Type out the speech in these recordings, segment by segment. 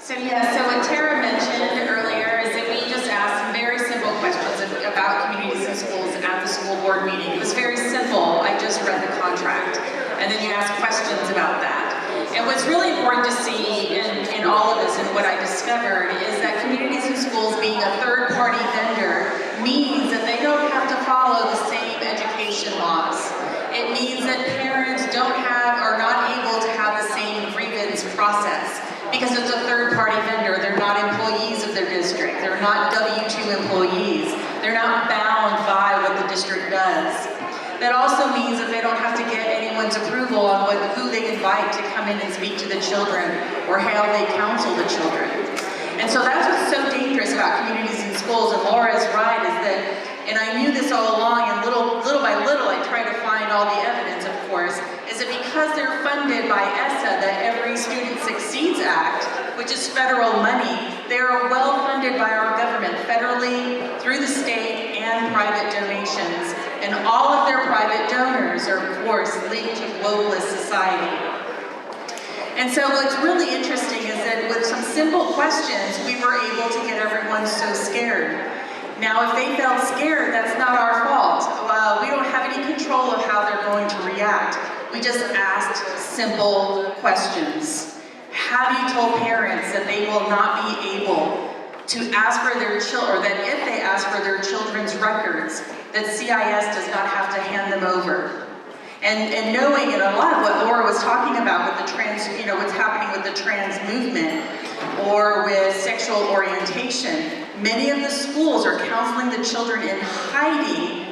So what Tara mentioned earlier is that we just asked some very simple questions about communities and schools at the school board meeting. It was very simple. I just read the contract. And then you ask questions about that. And what's really important to see in all of this and what I discovered is that communities and schools being a third-party vendor means that they don't have to follow the same education laws. It means that parents are not able to have the same grievance process. Because it's a third-party vendor, they're not employees of their district. They're not W-2 employees. They're not bound by what the district does. That also means that they don't have to get anyone's approval on who they invite to come in and speak to the children or how they counsel the children. And so that's what's so dangerous about communities and schools, and Laura is right, is that, and I knew this all along, and little by little I tried to find all the evidence, of course, is that because they're funded by ESSA, the Every Student Succeeds Act, which is federal money, they are well funded by our government, federally, through the state, and private donations. And all of their private donors are, of course, linked to globalist society. And so what's really interesting is that with some simple questions, we were able to get everyone so scared. Now, if they felt scared, that's not our fault. We don't have any control of how they're going to react. We just asked simple questions. Have you told parents that they will not be able to ask for their children, or that if they ask for their children's records, that CIS does not have to hand them over? And knowing, and a lot of what Laura was talking about with the trans, what's happening with the trans movement or with sexual orientation, many of the schools are counseling the children in hiding.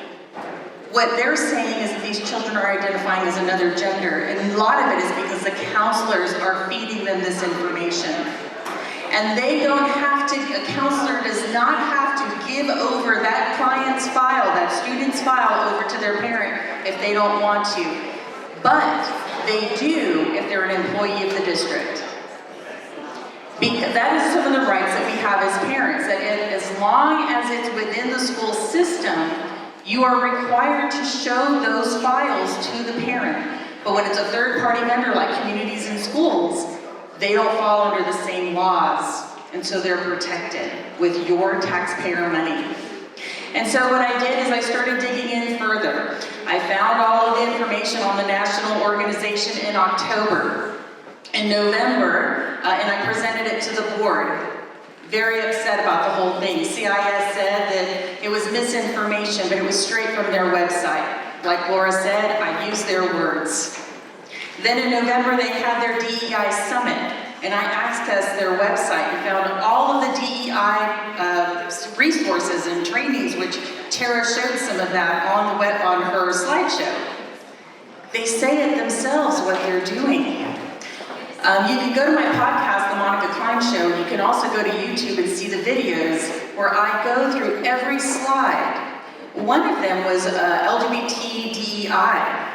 What they're saying is that these children are identifying as another gender, and a lot of it is because the counselors are feeding them this information. And they don't have to, a counselor does not have to give over that client's file, that student's file, over to their parent if they don't want to. But they do if they're an employee of the district. Because that is some of the rights that we have as parents, that as long as it's within the school system, you are required to show those files to the parent. But when it's a third-party vendor like communities and schools, they don't fall under the same laws, and so they're protected with your taxpayer money. And so what I did is I started digging in further. I found all of the information on the national organization in October. In November, and I presented it to the board. Very upset about the whole thing. CIS said that it was misinformation, but it was straight from their website. Like Laura said, I used their words. Then in November, they had their DEI summit, and I accessed their website and found all of the DEI resources and trainings, which Tara showed some of that on her slideshow. They say it themselves what they're doing. You can go to my podcast, The Monica Cline Show. You can also go to YouTube and see the videos where I go through every slide. One of them was LGBT DEI.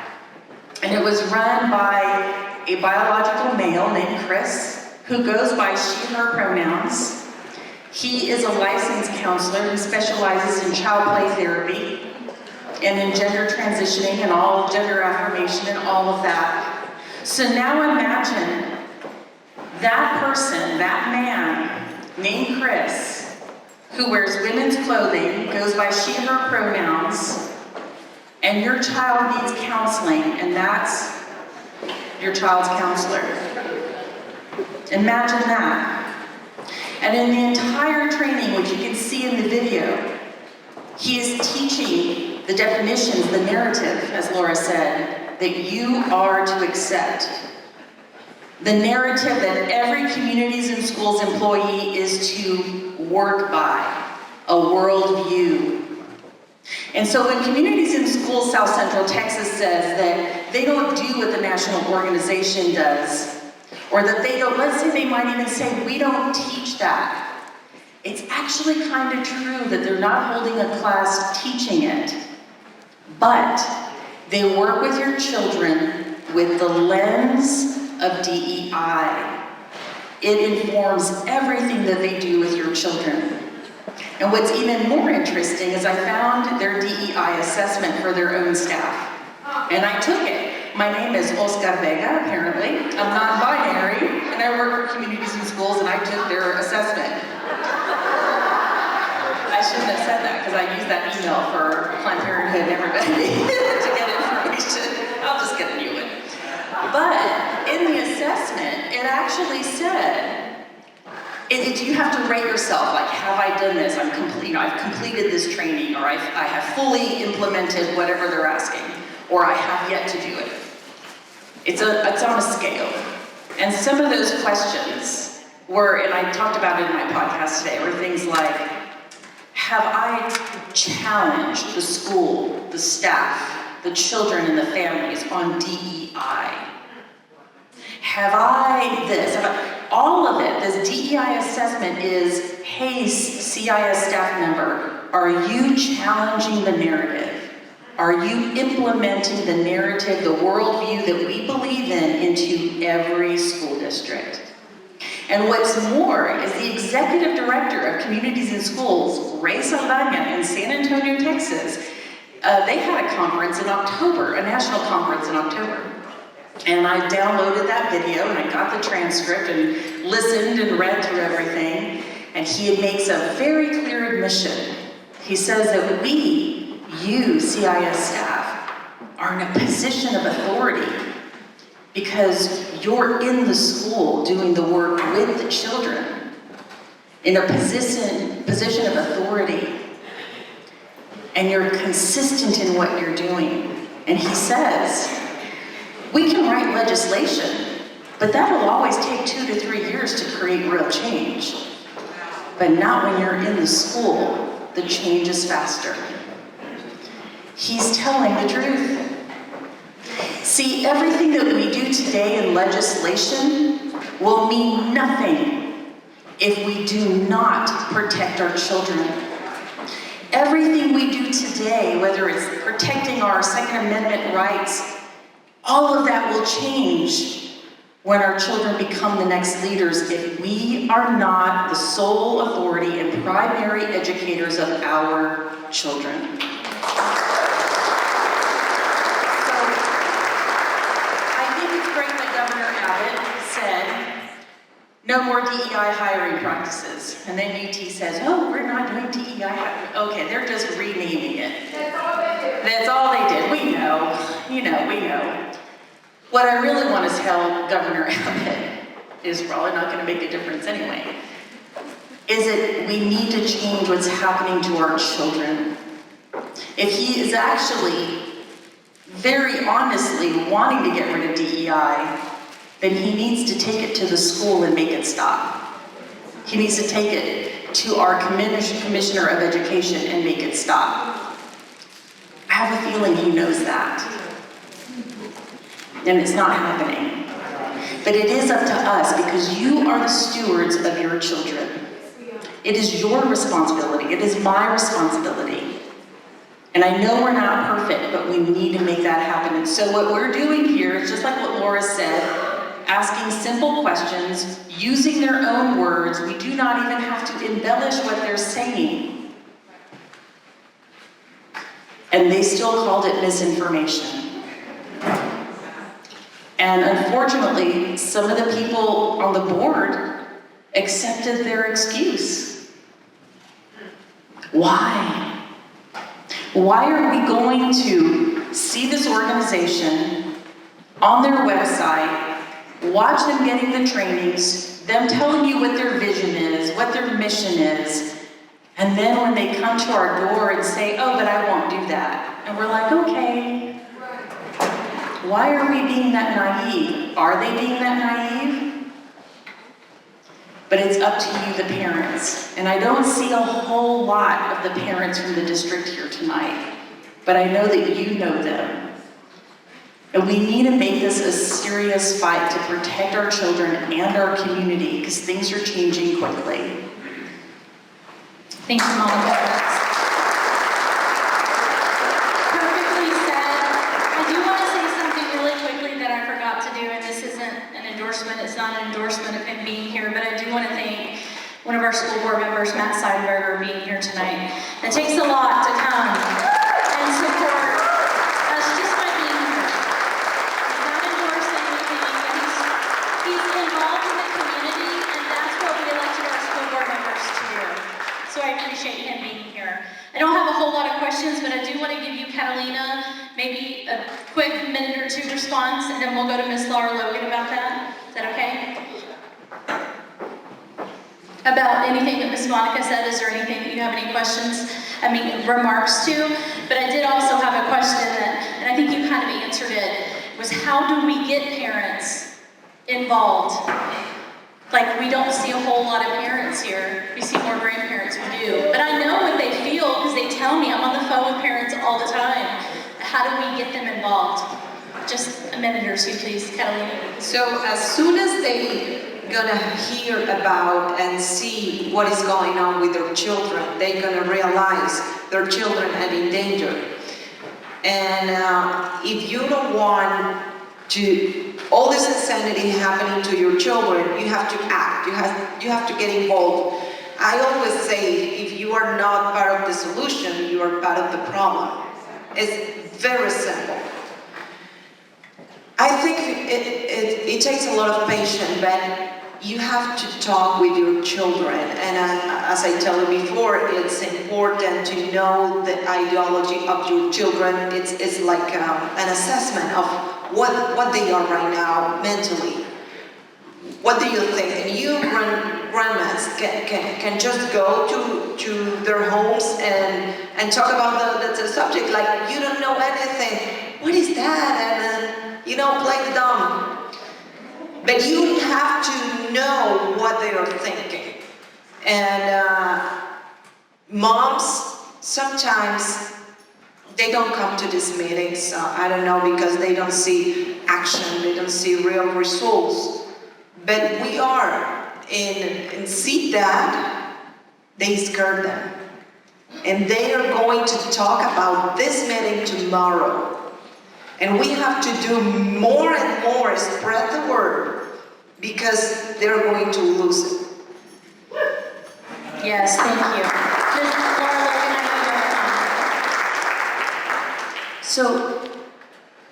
And it was run by a biological male named Chris, who goes by she, her pronouns. He is a licensed counselor who specializes in child play therapy and in gender transitioning and all gender affirmation and all of that. So now imagine that person, that man named Chris, who wears women's clothing, goes by she, her pronouns, and your child needs counseling, and that's your child's counselor. Imagine that. And in the entire training, which you can see in the video, he is teaching the definitions, the narrative, as Laura said, that you are to accept. The narrative that every communities and schools employee is to work by, a worldview. And so when Communities in Schools South Central Texas says that they don't do what the national organization does, or that they don't, let's say they might even say, we don't teach that. It's actually kind of true that they're not holding a class teaching it, but they work with your children with the lens of DEI. It informs everything that they do with your children. And what's even more interesting is I found their DEI assessment for their own staff. And I took it. my name is Oscar Vega, apparently. I'm non-binary, and I work for communities and schools, and I took their assessment. I shouldn't have said that, because I used that email for Planned Parenthood and everybody to get information. I'll just get a new one. But in the assessment, it actually said, you have to rate yourself, like, have I done this? I've completed this training, or I have fully implemented whatever they're asking, or I have yet to do it. It's on a scale. And some of those questions were, and I talked about it in my podcast today, were things like, have I challenged the school, the staff, the children and the families on DEI? Have I this? All of it, this DEI assessment is, hey, CIS staff member, are you challenging the narrative? Are you implementing the narrative, the worldview that we believe in into every school district? And what's more is the executive director of Communities and Schools, Ray Saldana in San Antonio, Texas, they had a conference in October, a national conference in October. And I downloaded that video and I got the transcript and listened and read through everything. And he makes a very clear admission. He says that you, CIS staff, are in a position of authority because you're in the school doing the work with the children, in a position of authority. And you're consistent in what you're doing. And he says, we can write legislation, but that'll always take 2 to 3 years to create real change. But not when you're in the school, the change is faster. He's telling the truth. See, everything that we do today in legislation will mean nothing if we do not protect our children. Everything we do today, whether it's protecting our Second Amendment rights, all of that will change when our children become the next leaders if we are not the sole authority and primary educators of our children. So, I think it's great that Governor Abbott said, no more DEI hiring practices. And then UT says, oh, we're not doing DEI hiring. Okay, they're just renaming it. That's all they did. That's all they did. We know. We know. What I really want to tell Governor Abbott is probably not going to make a difference anyway, is that we need to change what's happening to our children. If he is actually very honestly wanting to get rid of DEI, then he needs to take it to the school and make it stop. He needs to take it to our Commissioner of Education and make it stop. I have a feeling he knows that. And it's not happening. But it is up to us because you are the stewards of your children. It is your responsibility. It is my responsibility. And I know we're not perfect, but we need to make that happen. And so what we're doing here is just like what Laura said, asking simple questions, using their own words. We do not even have to embellish what they're saying. And they still called it misinformation. And unfortunately, some of the people on the board accepted their excuse. Why? Why are we going to see this organization on their website, watch them getting the trainings, them telling you what their vision is, what their mission is, and then when they come to our door and say, oh, but I won't do that. And we're like, okay. Why are we being that naive? Are they being that naive? But it's up to you, the parents. And I don't see a whole lot of the parents from the district here tonight, but I know that you know them. And we need to make this a serious fight to protect our children and our community because things are changing quickly. Thanks, Monica. Perfectly said. I do want to say something really quickly that I forgot to do, and this isn't an endorsement. It's not an endorsement of him being here, but I do want to thank one of our school board members, Matt Seidenberger, being here tonight. It takes a lot to come and support us just by being here. Catalina, maybe a quick minute or two response, and then we'll go to Miss Lara Logan about that. Is that okay? About anything that Miss Monica said, is there anything that you have any questions, remarks to? But I did also have a question that, and I think you kind of answered it, was how do we get parents involved? Like, we don't see a whole lot of parents here. We see more grandparents, we do. But I know what they feel because they tell me. I'm on the phone with parents all the time. How do we get them involved? Just a minute or two, please, Catalina. So as soon as they gonna hear about and see what is going on with their children, they're gonna realize their children are in danger. And if you don't want to all this insanity happening to your children, you have to act. You have to get involved. I always say, if you are not part of the solution, you are part of the problem. It's very simple. I think it takes a lot of patience, but you have to talk with your children. And as I told you before, it's important to know the ideology of your children. It's like an assessment of what they are right now mentally. What do you think? And you grandmas can just go to their homes and talk about the subject like you don't know anything. What is that? And play the dumb. But you have to know what they are thinking. And moms, sometimes they don't come to these meetings, I don't know, because they don't see action, they don't see real results. But we are, and see that, they scare them. And they are going to talk about this meeting tomorrow. And we have to do more and more, spread the word, because they're going to lose it. Yes, thank you. Ms. Lara Logan, So,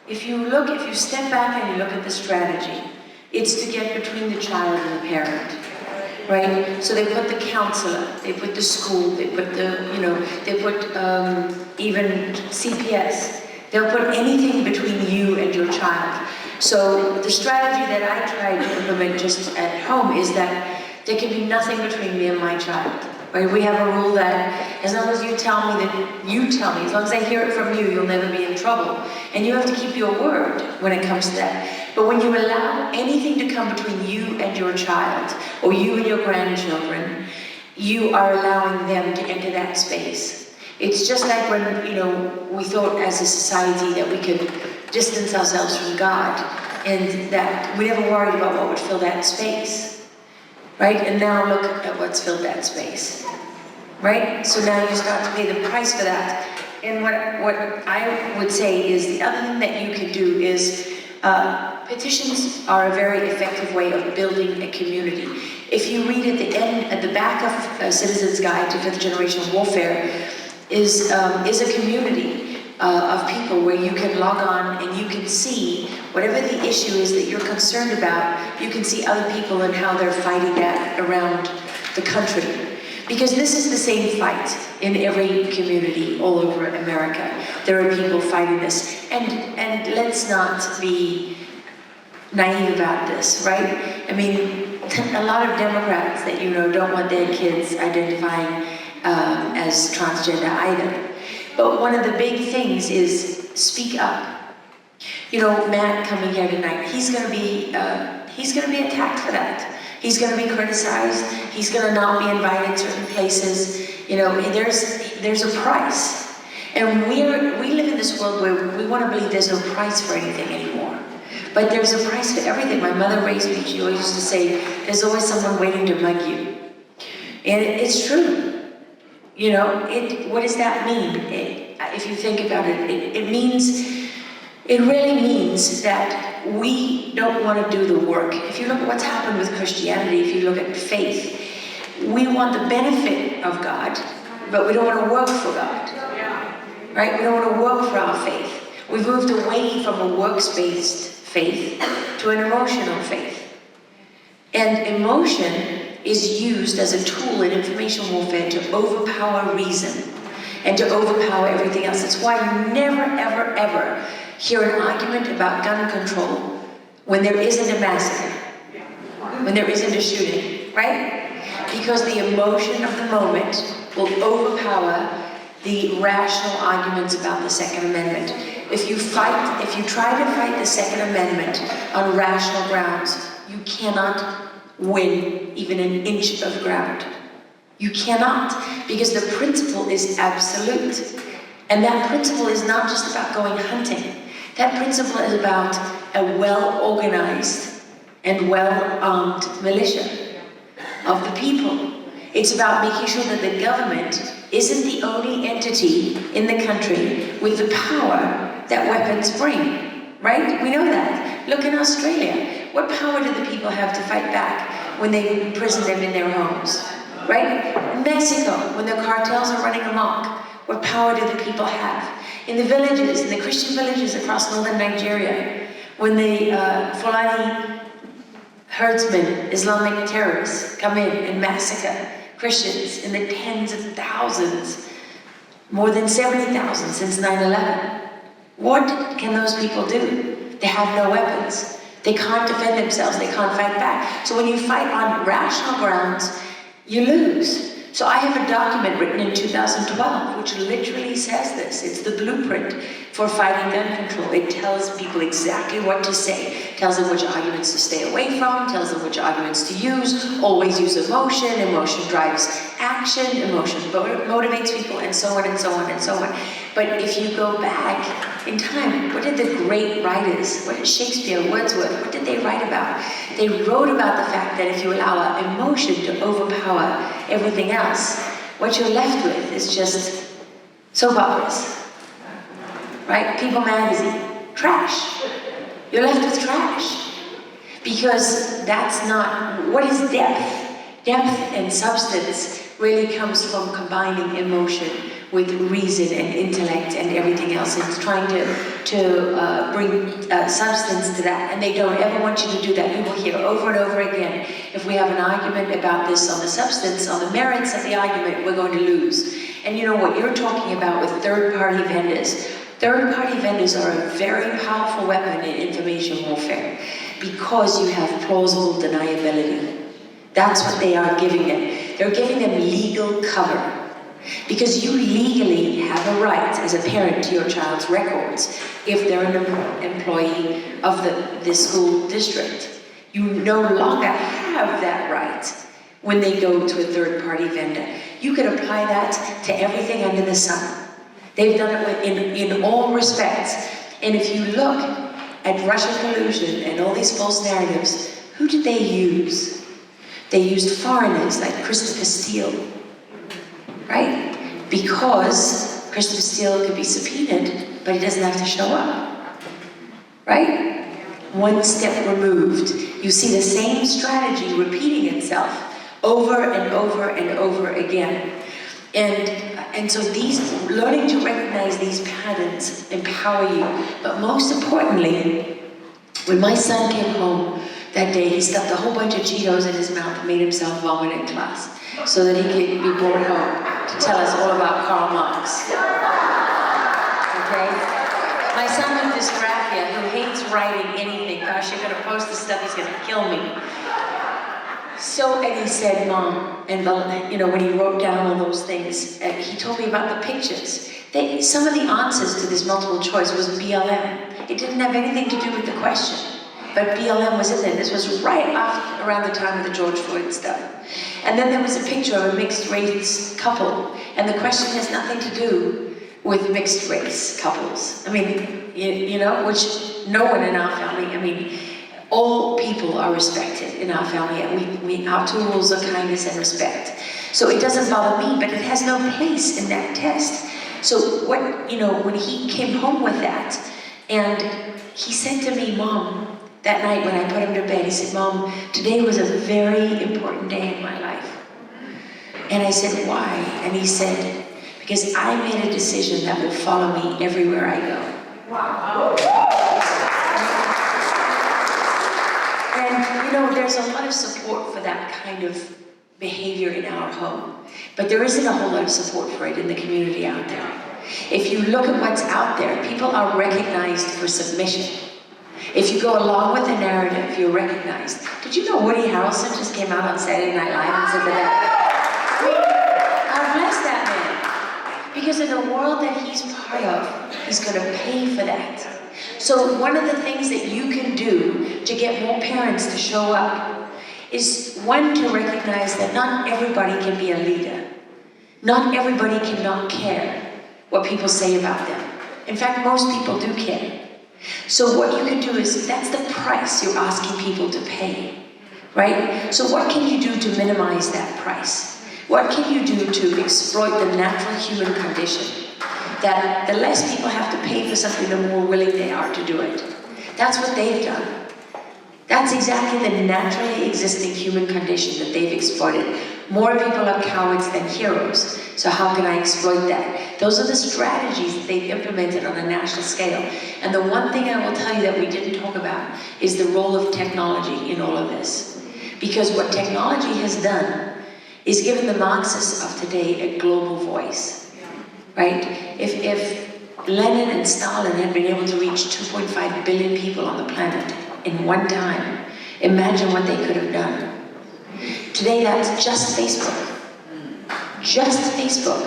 if you step back and you look at the strategy, it's to get between the child and the parent, right? So they put the counselor, they put the school, they put even CPS. They'll put anything between you and your child. So the strategy that I try to implement just at home is that there can be nothing between me and my child. Right? We have a rule that as long as you tell me, as long as I hear it from you, you'll never be in trouble. And you have to keep your word when it comes to that. But when you allow anything to come between you and your child, or you and your grandchildren, you are allowing them to enter that space. It's just like when, we thought as a society that we could distance ourselves from God, and that we never worried about what would fill that space, right? And now look at what's filled that space, right? So now you start to pay the price for that. And what I would say is the other thing that you can do is petitions are a very effective way of building a community. If you read at the back of Citizen's Guide to Fifth Generation Warfare, is a community of people where you can log on and you can see whatever the issue is that you're concerned about. You can see other people and how they're fighting that around the country. Because this is the same fight in every community all over America. There are people fighting this. And let's not be naive about this, right? I mean, a lot of Democrats that don't want their kids identifying as transgender either. But one of the big things is speak up. Matt coming here tonight, he's gonna be attacked for that. He's gonna be criticized. He's gonna not be invited to certain places. There's a price. And we live in this world where we want to believe there's no price for anything anymore. But there's a price for everything. My mother raised me, she always used to say, there's always someone waiting to mug you. And it's true. What does that mean? If you think about it, it really means that we don't want to do the work. If you look at what's happened with Christianity, if you look at faith, we want the benefit of God, but we don't want to work for God. Right? We don't want to work for our faith. We've moved away from a works-based faith to an emotional faith. And emotion is used as a tool in information warfare to overpower reason. and to overpower everything else. That's why you never, ever, ever hear an argument about gun control when there isn't a massacre, when there isn't a shooting, right? Because the emotion of the moment will overpower the rational arguments about the Second Amendment. If you try to fight the Second Amendment on rational grounds, you cannot win even an inch of ground. You cannot, because the principle is absolute. And that principle is not just about going hunting. That principle is about a well-organized and well-armed militia of the people. It's about making sure that the government isn't the only entity in the country with the power that weapons bring, right? We know that. Look in Australia. What power do the people have to fight back when they imprison them in their homes, right? Mexico, when the cartels are running amok, what power do the people have? In the villages, in the Christian villages across northern Nigeria, when the Fulani herdsmen, Islamic terrorists, come in and massacre Christians in the tens of thousands, more than 70,000 since 9/11. What can those people do? They have no weapons. They can't defend themselves, they can't fight back. So when you fight on rational grounds, you lose. So I have a document written in 2012 which literally says this. It's the blueprint for fighting gun control. It tells people exactly what to say, tells them which arguments to stay away from, tells them which arguments to use, always use emotion, emotion drives action, emotion motivates people, and so on and so on and so on. But if you go back in time, what did the great writers, what did Shakespeare, Wordsworth, what did they write about? They wrote about the fact that if you allow emotion to overpower everything else, what you're left with is just soap operas, right? People magazine, trash. You're left with trash. Because that's not, what is depth? Depth and substance really comes from combining emotion with reason and intellect and everything else. It's trying to bring substance to that, and they don't ever want you to do that. You will hear over and over again, if we have an argument about this on the substance, on the merits of the argument, we're going to lose. And you know what you're talking about with third-party vendors. Third-party vendors are a very powerful weapon in information warfare because you have plausible deniability. That's what they are giving them. They're giving them legal cover. Because you legally have a right as a parent to your child's records if they're an employee of the school district. You no longer have that right when they go to a third-party vendor. You could apply that to everything under the sun. They've done it in all respects. And if you look at Russian collusion and all these false narratives, who did they use? They used foreigners like Christopher Steele. Right? Because Christopher Steele could be subpoenaed, but he doesn't have to show up. Right? One step removed. You see the same strategy repeating itself over and over and over again. And so learning to recognize these patterns empower you. But most importantly, when my son came home that day, he stuffed a whole bunch of Cheetos in his mouth and made himself vomit in class, so that he could be brought home to tell us all about Karl Marx. Okay? My son with dysgraphia, who hates writing anything, gosh, you're gonna post this stuff, he's gonna kill me. So, and he said, Mom, and you know, when he wrote down all those things, he told me about the pictures. Some of the answers to this multiple choice was BLM. It didn't have anything to do with the question. But BLM was in there. This was right around the time of the George Floyd stuff. And then there was a picture of a mixed race couple. And the question has nothing to do with mixed race couples. I mean, you know, which no one in our family, I mean, all people are respected in our family. And our two rules are kindness and respect. So it doesn't bother me, but it has no place in that test. So what, you know, when he came home with that, and he said to me, Mom, that night when I put him to bed, he said, Mom, today was a very important day in my life. And I said, why? And he said, because I made a decision that will follow me everywhere I go. Wow. And you know, there's a lot of support for that kind of behavior in our home. But there isn't a whole lot of support for it in the community out there. If you look at what's out there, people are recognized for submission. If you go along with the narrative, you're recognized. Did you know Woody Harrelson just came out on Saturday Night Live and said that? God bless that man. Because in the world that he's part of, he's going to pay for that. So one of the things that you can do to get more parents to show up is, one, to recognize that not everybody can be a leader. Not everybody cannot care what people say about them. In fact, most people do care. So what you can do is, that's the price you're asking people to pay, right? So what can you do to minimize that price? What can you do to exploit the natural human condition? That the less people have to pay for something, the more willing they are to do it. That's what they've done. That's exactly the naturally existing human condition that they've exploited. More people are cowards than heroes. So how can I exploit that? Those are the strategies that they've implemented on a national scale. And the one thing I will tell you that we didn't talk about is the role of technology in all of this. Because what technology has done is given the Marxists of today a global voice, right? If Lenin and Stalin had been able to reach 2.5 billion people on the planet in one time, imagine what they could have done. Today, that's just Facebook. Just Facebook.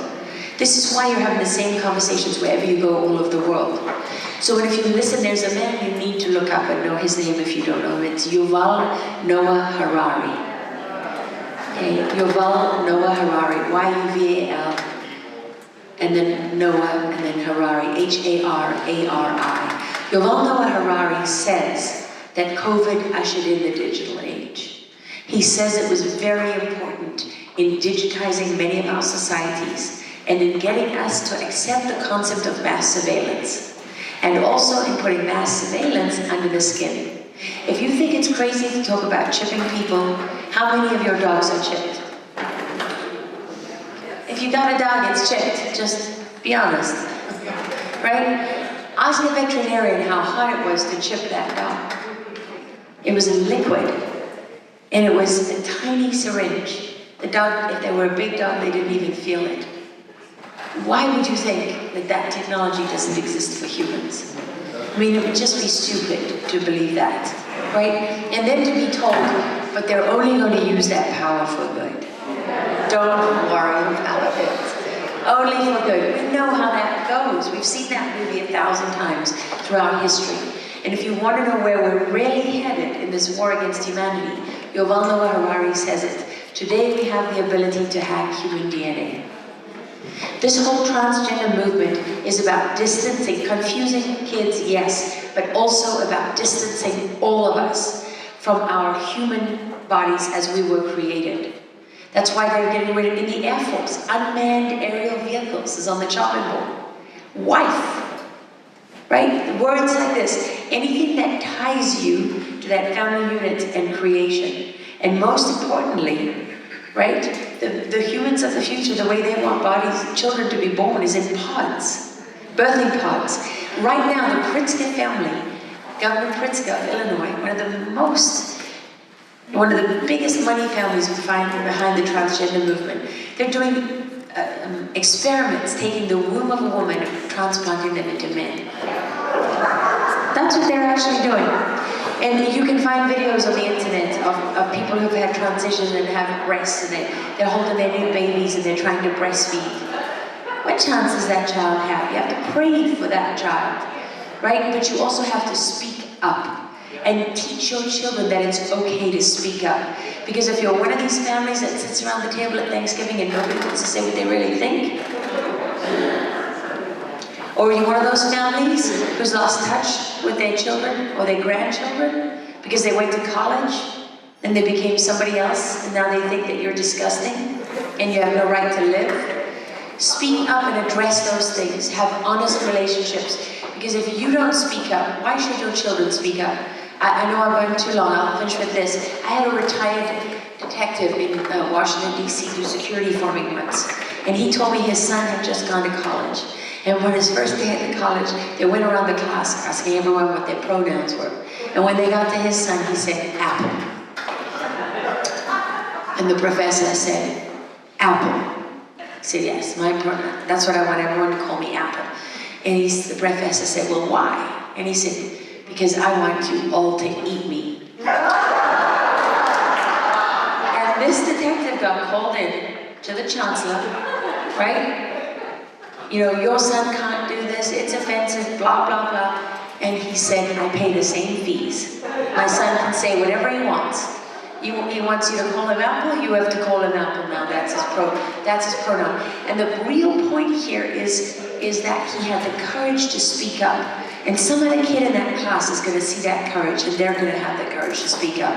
This is why you're having the same conversations wherever you go all over the world. So if you listen, there's a man you need to look up and know his name if you don't know him. It's Yuval Noah Harari. Okay, Yuval Noah Harari, Y-U-V-A-L, and then Noah, and then Harari, H-A-R-A-R-I. Yuval Noah Harari says that COVID ushered in the digital age. He says it was very important in digitizing many of our societies and in getting us to accept the concept of mass surveillance, and also in putting mass surveillance under the skin. If you think it's crazy to talk about chipping people, how many of your dogs are chipped? If you got a dog, it's chipped. Just be honest, right? Ask a veterinarian how hard it was to chip that dog. It was a liquid, and it was a tiny syringe. The dog, if they were a big dog, they didn't even feel it. Why would you think that that technology doesn't exist for humans? I mean, it would just be stupid to believe that, right? And then to be told, but they're only going to use that power for good. Don't worry about it. Only for good. We know how that goes. We've seen that movie 1,000 times throughout history. And if you want to know where we're really headed in this war against humanity, Yuval Noah Harari says it. Today we have the ability to hack human DNA. This whole transgender movement is about distancing, confusing kids, yes, but also about distancing all of us from our human bodies as we were created. That's why they're getting rid of, in the Air Force, unmanned aerial vehicles is on the chopping board. Wife, right? Words like this, anything that ties you to that family unit and creation. And most importantly, right, the humans of the future, the way they want bodies, children to be born is in pods, birthing pods. Right now, the Pritzker family, Governor Pritzker of Illinois, one of the biggest money families behind the transgender movement, they're doing experiments, taking the womb of a woman and transplanting them into men. That's what they're actually doing. And you can find videos on the internet of people who've had transitions and have breasts, and they're holding their new babies and they're trying to breastfeed. What chance does that child have? You have to pray for that child, right? But you also have to speak up and teach your children that it's okay to speak up. Because if you're one of these families that sits around the table at Thanksgiving and nobody wants to say what they really think, or you're one of those families who's lost touch with their children or their grandchildren because they went to college and they became somebody else and now they think that you're disgusting and you have no right to live, speak up and address those things. Have honest relationships. Because if you don't speak up, why should your children speak up? I know I'm going too long, I'll finish with this. I had a retired detective in Washington, D.C. do security for me once. And he told me his son had just gone to college. And when his first day at the college, they went around the class asking everyone what their pronouns were. And when they got to his son, he said, apple. And the professor said, Apple. I said, yes, that's what I want everyone to call me, Apple. And the professor said, well, why? And he said, because I want you all to eat me. And this detective got called in to the chancellor, right? You know, your son can't do this, it's offensive, blah, blah, blah. And he said, I pay the same fees. My son can say whatever he wants. He wants you to call him Apple, you have to call him Apple now. That's his pronoun. And the real point here is that he had the courage to speak up. And some other kid in that class is going to see that courage, and they're going to have the courage to speak up.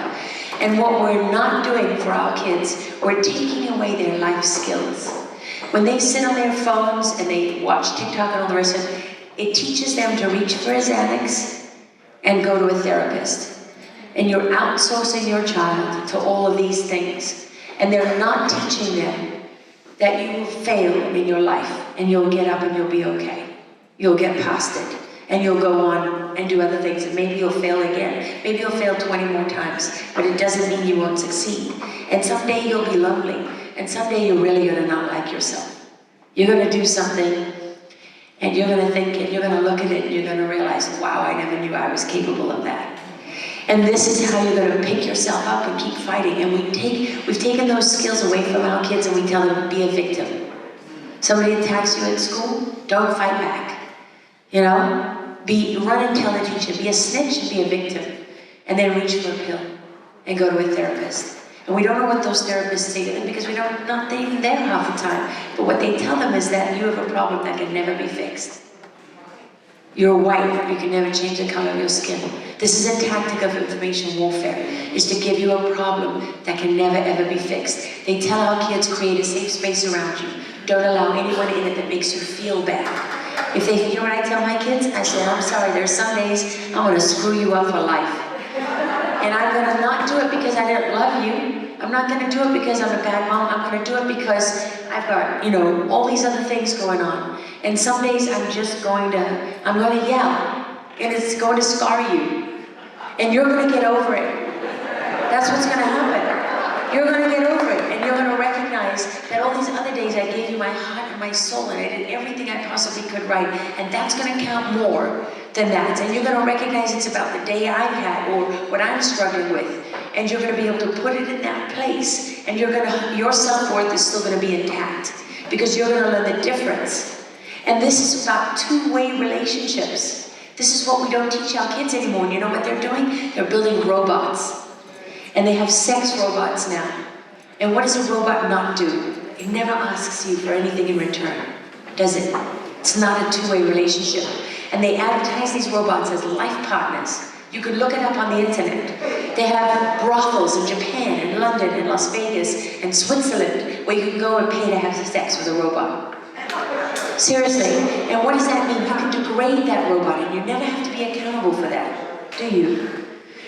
And what we're not doing for our kids, we're taking away their life skills. When they sit on their phones and they watch TikTok and all the rest of it, it teaches them to reach for a Xanax and go to a therapist. And you're outsourcing your child to all of these things. And they're not teaching them that you will fail in your life and you'll get up and you'll be okay. You'll get past it and you'll go on and do other things, and maybe you'll fail again. Maybe you'll fail 20 more times, but it doesn't mean you won't succeed. And someday you'll be lonely, and someday you're really gonna not like yourself. You're gonna do something and you're gonna think and you're gonna look at it and you're gonna realize, wow, I never knew I was capable of that. And this is how you're going to pick yourself up and keep fighting. And we've taken those skills away from our kids and we tell them, be a victim. Somebody attacks you at school, don't fight back. You know? Run and tell the teacher, be a snitch and be a victim. And then reach for a pill and go to a therapist. And we don't know what those therapists say to them because they're not even there half the time. But what they tell them is that you have a problem that can never be fixed. You're white, you can never change the color of your skin. This is a tactic of information warfare, is to give you a problem that can never ever be fixed. They tell our kids, create a safe space around you. Don't allow anyone in it that makes you feel bad. You know what I tell my kids? I say, I'm sorry, there's some days I'm gonna screw you up for life. And I'm gonna not do it because I don't love you. I'm not gonna do it because I'm a bad mom. I'm gonna do it because I've got, all these other things going on. And some days I'm gonna yell, and it's going to scar you. And you're gonna get over it. That's what's gonna happen. You're gonna get over it, and you're gonna recognize that all these other days I gave you my heart and my soul, and I did everything I possibly could right, and that's gonna count more than that. And you're gonna recognize it's about the day I've had, or what I'm struggling with, and you're gonna be able to put it in that place, and your self-worth is still gonna be intact, because you're gonna learn the difference. And this is about two-way relationships. This is what we don't teach our kids anymore. And you know what they're doing? They're building robots. And they have sex robots now. And what does a robot not do? It never asks you for anything in return, does it? It's not a two-way relationship. And they advertise these robots as life partners. You could look it up on the internet. They have brothels in Japan and London and Las Vegas and Switzerland where you can go and pay to have sex with a robot. Seriously. And what does that mean? You can degrade that robot and you never have to be accountable for that, do you?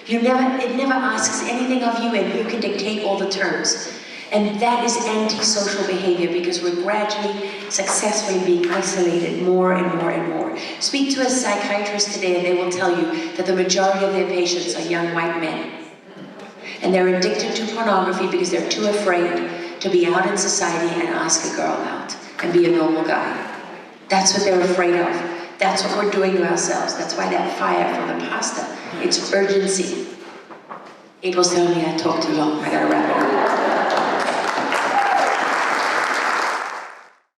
It never asks anything of you and you can dictate all the terms. And that is antisocial behavior because we're gradually, successfully being isolated more and more and more. Speak to a psychiatrist today and they will tell you that the majority of their patients are young white men. And they're addicted to pornography because they're too afraid to be out in society and ask a girl out and be a normal guy. That's what they're afraid of. That's what we're doing to ourselves. That's why that fire from the pastor, it's urgency. April's telling me I talk too long. I gotta wrap it up.